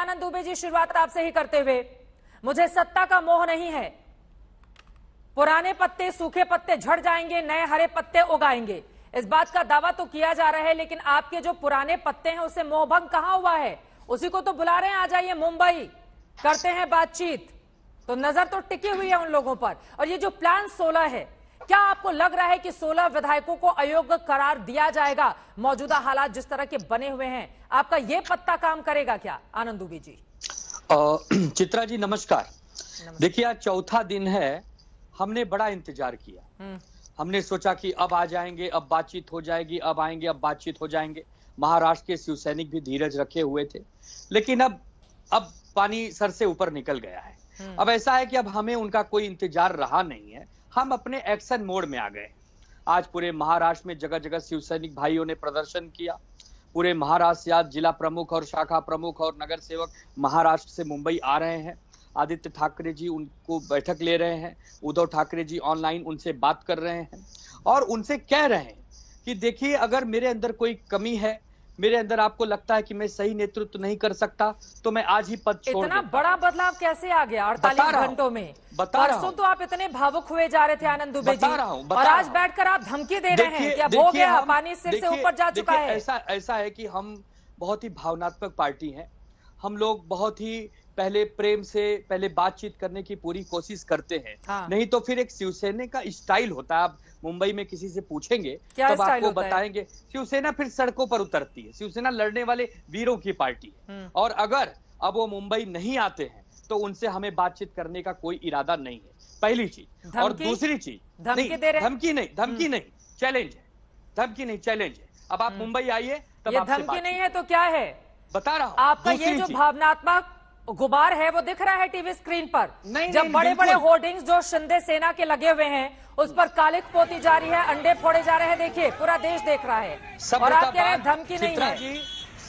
आनंद दुबे जी, शुरुआत आपसे ही करते हुए, मुझे सत्ता का मोह नहीं है। पुराने पत्ते, सूखे पत्ते झड़ जाएंगे, नए हरे पत्ते उगाएंगे, इस बात का दावा तो किया जा रहा है, लेकिन आपके जो पुराने पत्ते हैं उससे मोहभंग कहां हुआ है? उसी को तो बुला रहे हैं, आ जाइए मुंबई, करते हैं बातचीत। तो नजर तो टिकी हुई है उन लोगों पर। और ये जो प्लान 16 है, क्या आपको लग रहा है कि 16 विधायकों को अयोग्य करार दिया जाएगा? मौजूदा हालात जिस तरह के बने हुए हैं, आपका ये पत्ता काम करेगा क्या, आनंद दुबे जी? चित्रा जी नमस्कार। देखिए, आज चौथा दिन है, हमने बड़ा इंतजार किया। हमने सोचा कि अब आ जाएंगे, अब बातचीत हो जाएगी, अब आएंगे, अब बातचीत हो जाएंगे। महाराष्ट्र के शिवसैनिक भी धीरज रखे हुए थे, लेकिन अब पानी सर से ऊपर निकल गया है। अब ऐसा है कि अब हमें उनका कोई इंतजार रहा नहीं है, हम अपने एक्शन मोड में आ गए। आज पूरे महाराष्ट्र में जगह जगह शिवसैनिक भाइयों ने प्रदर्शन किया। पूरे महाराष्ट्र से आज जिला प्रमुख और शाखा प्रमुख और नगर सेवक महाराष्ट्र से मुंबई आ रहे हैं। आदित्य ठाकरे जी उनको बैठक ले रहे हैं, उद्धव ठाकरे जी ऑनलाइन उनसे बात कर रहे हैं और उनसे कह रहे हैं कि देखिए, अगर मेरे अंदर कोई कमी है, मेरे अंदर आपको लगता है कि मैं सही नेतृत्व नहीं कर सकता, तो मैं आज ही पद छोड़ इतना बड़ा बदलाव कैसे आ गया 48 घंटों में? परसों तो आप इतने भावुक हुए जा रहे थे आनंद दुबे जी, और आज बैठकर आप धमकी दे रहे हैं कि अब हो गया, पानी सिर से ऊपर जा चुका है। ऐसा है कि हम बहुत ही भावनात्मक पार्टी है। हम लोग बहुत ही पहले प्रेम से पहले बातचीत करने की पूरी कोशिश करते हैं। हाँ। नहीं तो फिर एक शिवसेना का स्टाइल होता है। आप मुंबई में किसी से पूछेंगे तब आपको बताएंगे, शिवसेना फिर सड़कों पर उतरती है। शिवसेना लड़ने वाले वीरों की पार्टी है, और अगर अब वो मुंबई नहीं आते हैं तो उनसे हमें बातचीत करने का कोई इरादा नहीं है, पहली चीज। और दूसरी चीज, धमकी नहीं, चैलेंज है। धमकी नहीं, चैलेंज है। अब आप मुंबई आइए, तब आपसे धमकी नहीं है तो क्या है? बता रहा हूं। आपका ये जो भावनात्मक गुबार है वो दिख रहा है टीवी स्क्रीन पर। जब बड़े बड़े होर्डिंग्स जो शिंदे सेना के लगे हुए हैं उस पर कालिख पोती जा रही है, अंडे फोड़े जा रहे हैं, देखिए पूरा देश देख रहा है, और आप कह रहे हैं धमकी नहीं है। जी,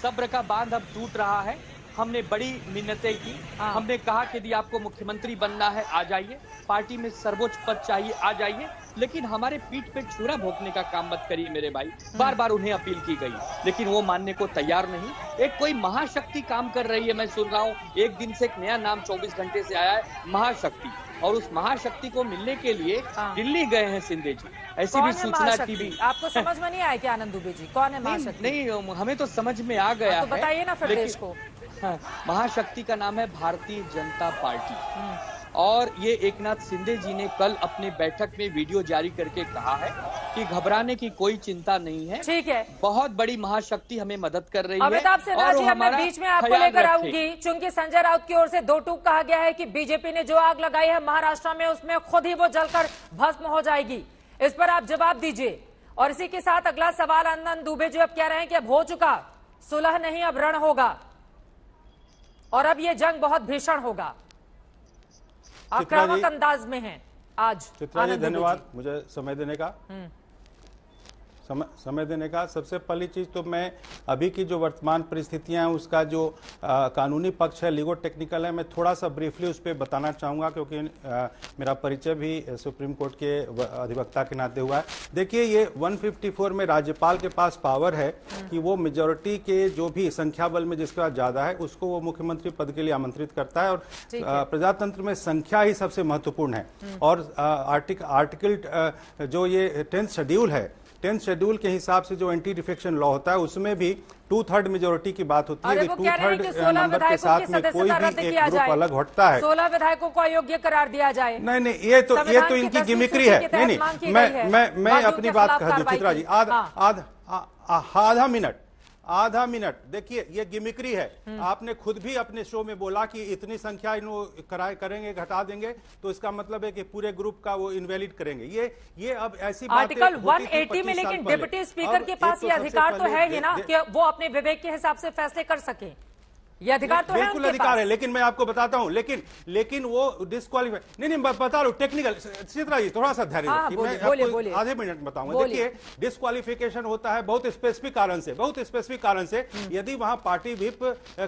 सब्र का बांध अब टूट रहा है। हमने बड़ी मिन्नतें की। हमने कहा कि यदि आपको मुख्यमंत्री बनना है आ जाइए, पार्टी में सर्वोच्च पद चाहिए आ जाइए, लेकिन हमारे पीठ पे छुरा भोंकने का काम मत करिए मेरे भाई। बार बार उन्हें अपील की गई, लेकिन वो मानने को तैयार नहीं। एक कोई महाशक्ति काम कर रही है, मैं सुन रहा हूँ एक दिन से एक नया नाम 24 घंटे से आया है, महाशक्ति। और उस महाशक्ति को मिलने के लिए दिल्ली गए हैं शिंदे जी, ऐसी भी सूचना टीवी। आपको समझ में नहीं आया क्या आनंद दुबे जी, कौन है महाशक्ति? नहीं, हमें तो समझ में आ गया है। तो बताइए ना फिर देश को। महाशक्ति का नाम है भारतीय जनता पार्टी। और ये एकनाथ शिंदे जी ने कल अपने बैठक में वीडियो जारी करके कहा है कि घबराने की कोई चिंता नहीं है। ठीक है, बहुत बड़ी महाशक्ति हमें मदद कर रही है। अमिताभ सिन्हा जी, मैं बीच में आपको लेकर आऊंगी, चूंकि संजय राउत की ओर से दो टूक कहा गया है कि बीजेपी ने जो आग लगाई है महाराष्ट्र में उसमें खुद ही वो जलकर भस्म हो जाएगी। इस पर आप जवाब दीजिए। और इसी के साथ अगला सवाल, आनंद दुबे जी अब कह रहे हैं कि अब हो चुका, सुलह नहीं अब रण होगा, और अब ये जंग बहुत भीषण होगा। आक्रामक अंदाज में हैं आज। चित्रा जी धन्यवाद मुझे समय देने का। समय देने का सबसे पहली चीज तो मैं अभी की जो वर्तमान परिस्थितियां हैं उसका जो कानूनी पक्ष है, लीगो टेक्निकल है, मैं थोड़ा सा ब्रीफली उस पर बताना चाहूंगा, क्योंकि मेरा परिचय भी सुप्रीम कोर्ट के अधिवक्ता के नाते हुआ है। देखिए, ये 154 में राज्यपाल के पास पावर है कि वो मेजोरिटी के जो भी संख्या बल में जिसके पास ज्यादा है उसको वो मुख्यमंत्री पद के लिए आमंत्रित करता है। और प्रजातंत्र में संख्या ही सबसे महत्वपूर्ण है। और आर्टिकल जो ये 10th शेड्यूल है, 10th शेड्यूल के हिसाब से जो एंटी डिफेक्शन लॉ होता है उसमें भी 2/3 मेजोरिटी की बात होती है। 2/3 नंबर के साथ में कोई भी एक ग्रुप अलग हटता है। 16 विधायकों को अयोग्य करार दिया जाए। नहीं, ये तो इनकी गिमिक्री है। नहीं, मैं अपनी बात कह दूं चित्रा जी, आधा मिनट देखिए, ये गिमिक्री है। आपने खुद भी अपने शो में बोला कि इतनी संख्या करेंगे, घटा देंगे, तो इसका मतलब है कि पूरे ग्रुप का वो इनवैलिड करेंगे। ये अब ऐसी आर्टिकल 180 में, लेकिन डिप्टी स्पीकर के पास ये अधिकार तो है ही ना कि वो अपने विवेक के हिसाब से फैसले कर सके। ये अधिकार तो बिल्कुल अधिकार है, लेकिन मैं आपको बताता हूं, लेकिन वो डिस्क्वालीफाई नहीं बता रहा हूं। टेक्निकल चित्रा जी थोड़ा सा धैर्य रखिए, मैं आपको आधे मिनट बताऊंगा। देखिए, डिस्क्वालिफिकेशन होता है बहुत स्पेसिफिक कारण से, यदि वहां पार्टी व्हिप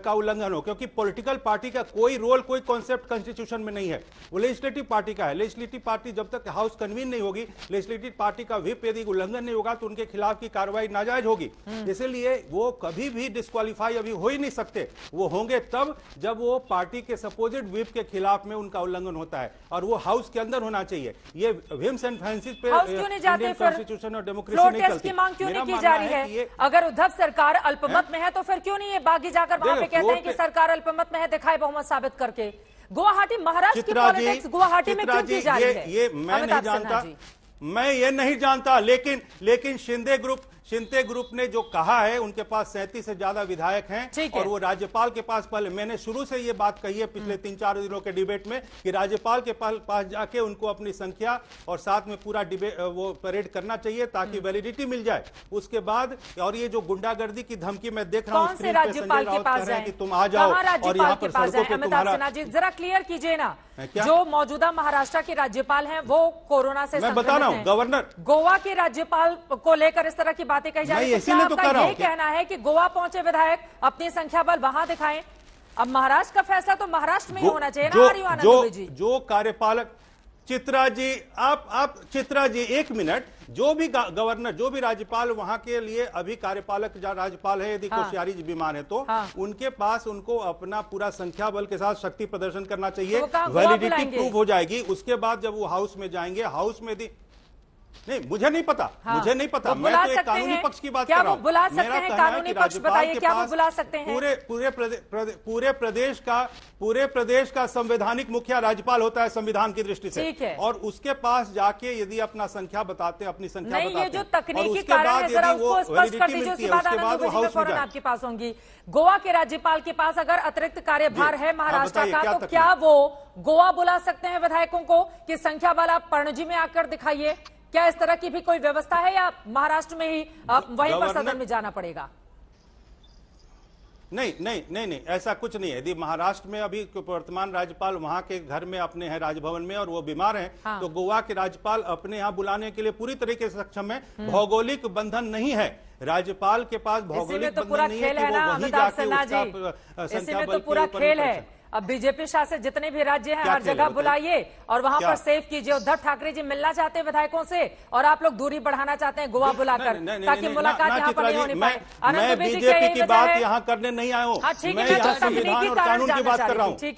का उल्लंघन हो, क्योंकि पॉलिटिकल पार्टी का कोई रोल, कोई कॉन्सेप्ट कॉन्स्टिट्यूशन में नहीं है, वो लेजिस्लेटिव पार्टी का है। लेजिस्लेटिव पार्टी जब तक हाउस कन्वीन नहीं होगी, लेजिस्लेटिव पार्टी का व्हिप यदि उल्लंघन नहीं होगा तो उनके खिलाफ की कार्रवाई नाजायज होगी। इसलिए वो कभी भी डिस्क्वालीफाई अभी हो ही नहीं सकते। वो होंगे तब जब वो पार्टी के सपोजिट व्हिप के खिलाफ में उनका उल्लंघन होता है, और वो हाउस के अंदर होना चाहिए। ये व्हिम्स एंड फैंसीज पे इंडियन कॉन्स्टिट्यूशन और डेमोक्रेसी नहीं चलती। की मांग क्यों नहीं की जा रही है? अगर उद्धव सरकार अल्पमत में है तो फिर क्यों नहीं ये बागी जाकर वहां पे कहते हैं कि सरकार अल्पमत में है, दिखाए बहुमत साबित करके? गुवाहाटी, महाराष्ट्र की पॉलिटिक्स गुवाहाटी में क्यों की जा रही है? ये मैं नहीं जानता, मैं ये नहीं जानता, लेकिन शिंदे ग्रुप ने जो कहा है, उनके पास 37 से ज्यादा विधायक हैं और वो राज्यपाल के पास, पहले मैंने शुरू से ये बात कही है पिछले 3-4 दिनों के डिबेट में कि राज्यपाल के पास जाके उनको अपनी संख्या और साथ में पूरा डिबेट वो परेड करना चाहिए ताकि वैलिडिटी मिल जाए। उसके बाद, और ये जो गुंडागर्दी की धमकी मैं देख रहा हूँ स्क्रीन पे, संजय राउत कह रहे हैं कि तुम आ जाओ और यहाँ पर सड़कों पे तुम्हारा, जरा क्लियर कीजिए ना, जो मौजूदा महाराष्ट्र के राज्यपाल हैं वो कोरोना से मैं बता रहा हूँ, गवर्नर गोवा के राज्यपाल को लेकर इस तरह की बातें कही जा रही है। इसीलिए तो कह रहा हूं, कहना है कि गोवा पहुंचे विधायक अपनी संख्या बल वहां दिखाएं। अब महाराष्ट्र का फैसला तो महाराष्ट्र में ही होना चाहिए ना। हरियाणा जो कार्यपालक, चित्रा जी, आप चित्रा जी एक मिनट, जो भी गवर्नर, जो भी राज्यपाल वहां के लिए अभी कार्यपालक राज्यपाल है, यदि कोश्यारी जी बीमार है तो उनके पास उनको अपना पूरा संख्या बल के साथ शक्ति प्रदर्शन करना चाहिए, वैलिडिटी प्रूव हो जाएगी। उसके बाद जब वो हाउस में जाएंगे, हाउस में नहीं, मुझे नहीं पता, मुझे नहीं पता, मैं तो एक कानूनी पक्ष की बात कर रहा हूं। बुला सकते हैं कानूनी पक्ष, बताइए क्या वो बुला सकते हैं? पूरे प्रदेश का संवैधानिक मुखिया राज्यपाल होता है संविधान की दृष्टि से, और उसके पास जाके यदि अपना संख्या बताते हैं, अपनी संख्या बताते हैं, ये जो तकनीकी कारण है जरा उसको स्पष्ट कर दीजिए, उसके बाद फौरन आपके पास होंगी। गोवा के राज्यपाल के पास अगर अतिरिक्त कार्यभार है महाराष्ट्र का, तो क्या वो गोवा बुला सकते हैं विधायकों को कि संख्या बल आप पणजी में आकर दिखाइए? क्या इस तरह की भी कोई व्यवस्था है या महाराष्ट्र में ही वहीं पर सदन में जाना पड़ेगा? नहीं, ऐसा कुछ नहीं है। यदि महाराष्ट्र में अभी वर्तमान राज्यपाल वहां के घर में अपने हैं, राजभवन में, और वो बीमार हैं, तो गोवा के राज्यपाल अपने यहाँ बुलाने के लिए पूरी तरीके से सक्षम है। भौगोलिक बंधन नहीं है राज्यपाल के पास, भौगोलिक बंधन नहीं है कि वो वहीं जाके उसका संख्या बल पूरा खेल है। अब बीजेपी शासित जितने भी राज्य हैं हर जगह बुलाइए और वहां पर सेव कीजिए। उद्धव ठाकरे जी मिलना चाहते हैं विधायकों से और आप लोग दूरी बढ़ाना चाहते हैं गोवा बुलाकर, ताकि मुलाकात यहाँ पर नहीं होनी पाए। मैं बीजेपी की बात यहाँ करने नहीं आया हूँ, मैं यहाँ संविधान और कानून की बात कर रहा हूँ। ठीक है।